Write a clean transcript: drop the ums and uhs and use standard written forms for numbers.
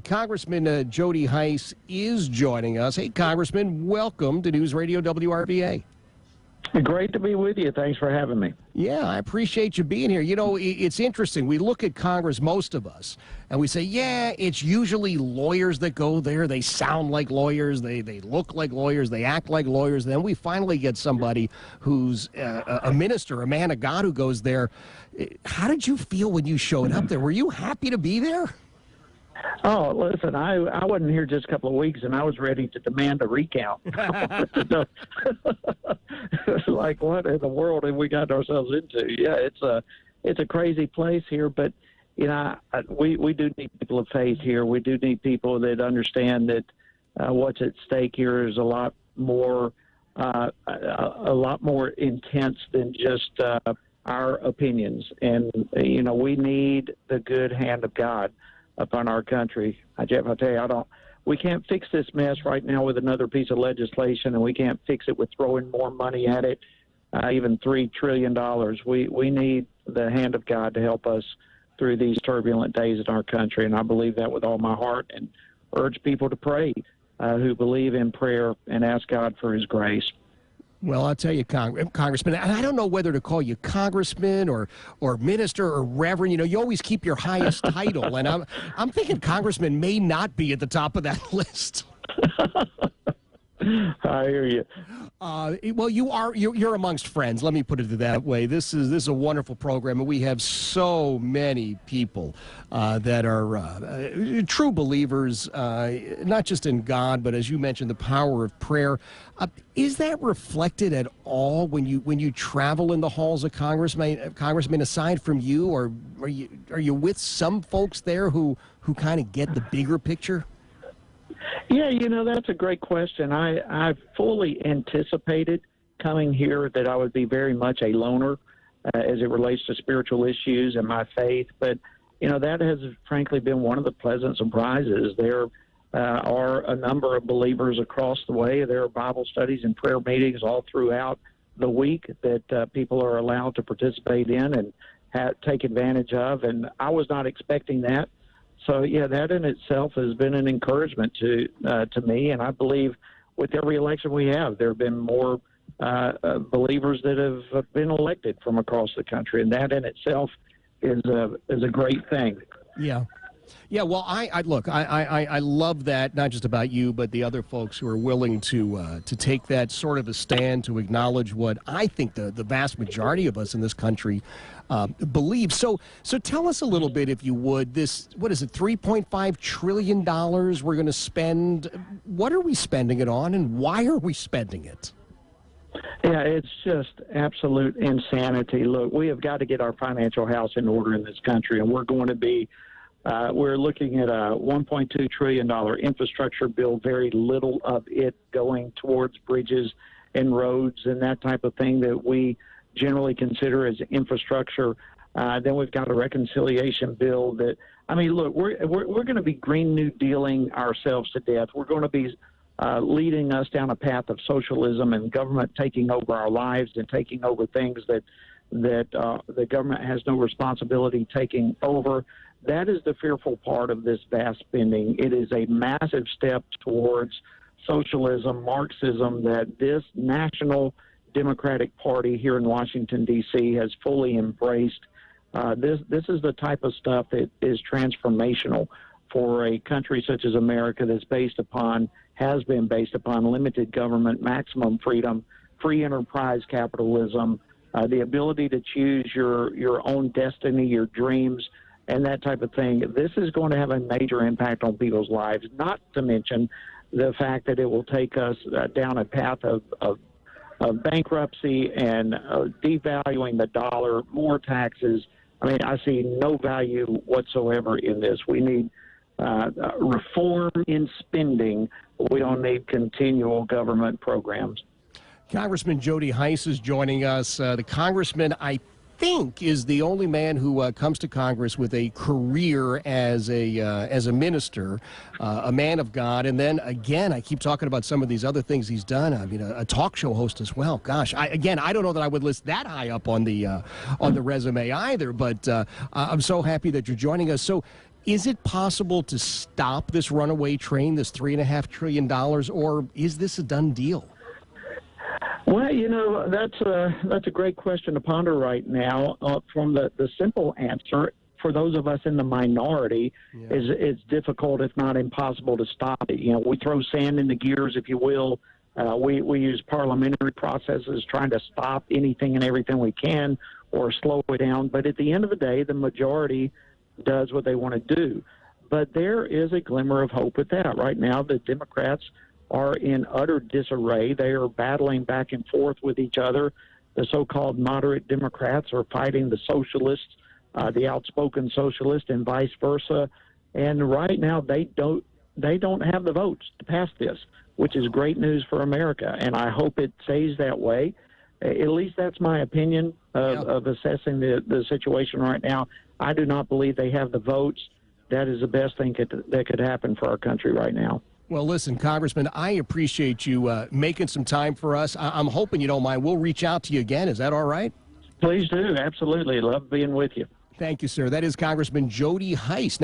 Congressman Jody Hice is joining us. Hey, Congressman, welcome to News Radio WRVA. Great to be with you. Thanks for having me. Yeah, I appreciate you being here. You know, it's interesting. We look at Congress, most of us, and we say, yeah, it's usually lawyers that go there. They sound like lawyers. They look like lawyers. They act like lawyers. And then we finally get somebody who's a minister, a man of God who goes there. How did you feel when you showed up there? Were you happy to be there? Oh, listen, I wasn't here just a couple of weeks, and I was ready to demand a recount. Like, what in the world have we got ourselves into? Yeah, it's a crazy place here, but you know, we do need people of faith here. We do need people that understand that what's at stake here is a lot more intense than just our opinions, and you know, we need the good hand of God upon our country. Jeff, I tell you, we can't fix this mess right now with another piece of legislation, and we can't fix it with throwing more money at it, even $3 trillion. We need the hand of God to help us through these turbulent days in our country, and I believe that with all my heart, and urge people to pray who believe in prayer and ask God for his grace. Well, I'll tell you, Congressman, and I don't know whether to call you congressman or minister or reverend. You know, you always keep your highest title, and I'm thinking congressman may not be at the top of that list. I hear you. Well, you're amongst friends. Let me put it that way. This is a wonderful program, and we have so many people that are true believers, not just in God, but as you mentioned, the power of prayer. Is that reflected at all when you travel in the halls of Congressmen? Aside from you, or are you with some folks there who kind of get the bigger picture? Yeah, you know, that's a great question. I fully anticipated coming here that I would be very much a loner as it relates to spiritual issues and my faith. But, you know, that has frankly been one of the pleasant surprises. There are a number of believers across the way. There are Bible studies and prayer meetings all throughout the week that people are allowed to participate in and take advantage of. And I was not expecting that. So, yeah, that in itself has been an encouragement to me, and I believe with every election we have, there have been more believers that have been elected from across the country, and that in itself is a great thing. Yeah. Yeah, well, I love that, not just about you, but the other folks who are willing to take that sort of a stand to acknowledge what I think the vast majority of us in this country believe. So tell us a little bit, if you would, what is it, $3.5 trillion we're going to spend? What are we spending it on, and why are we spending it? Yeah, it's just absolute insanity. Look, we have got to get our financial house in order in this country, and we're going to be we're looking at a $1.2 trillion infrastructure bill, very little of it going towards bridges and roads and that type of thing that we generally consider as infrastructure. Then we've got a reconciliation bill that, I mean, look, we're going to be Green New Dealing ourselves to death. We're going to be leading us down a path of socialism and government taking over our lives and taking over things that the government has no responsibility taking over. That is the fearful part of this vast spending. It is a massive step towards socialism, Marxism, that this National Democratic Party here in Washington, D.C. has fully embraced. This is the type of stuff that is transformational for a country such as America that's has been based upon limited government, maximum freedom, free enterprise capitalism, the ability to choose your own destiny, your dreams, and that type of thing. This is going to have a major impact on people's lives, not to mention the fact that it will take us down a path of bankruptcy and devaluing the dollar, more taxes. I mean, I see no value whatsoever in this. We need reform in spending. We don't need continual government programs. Congressman Jody Hice is joining us. The congressman, I think, is the only man who comes to Congress with a career as a minister, a man of God, and then again, I keep talking about some of these other things he's done. I mean, a talk show host as well. Gosh, I don't know that I would list that high up on the resume either. But I'm so happy that you're joining us. So, Is it possible to stop this runaway train, this $3.5 trillion, or is this a done deal? Well, you know, that's a great question to ponder right now. From the simple answer, for those of us in the minority, is it's difficult, if not impossible, to stop it. You know, we throw sand in the gears, if you will. We use parliamentary processes trying to stop anything and everything we can or slow it down. But at the end of the day, the majority does what they want to do. But there is a glimmer of hope with that. Right now, the Democrats are in utter disarray. They are battling back and forth with each other. The so-called moderate Democrats are fighting the socialists, the outspoken socialists, and vice versa. And right now, they don't have the votes to pass this, which is great news for America. And I hope it stays that way. At least that's my opinion of assessing the situation right now. I do not believe they have the votes. That is the best thing that could happen for our country right now. Well, listen, Congressman, I appreciate you making some time for us. I'm hoping you don't mind. We'll reach out to you again. Is that all right? Please do. Absolutely. Love being with you. Thank you, sir. That is Congressman Jody Hice.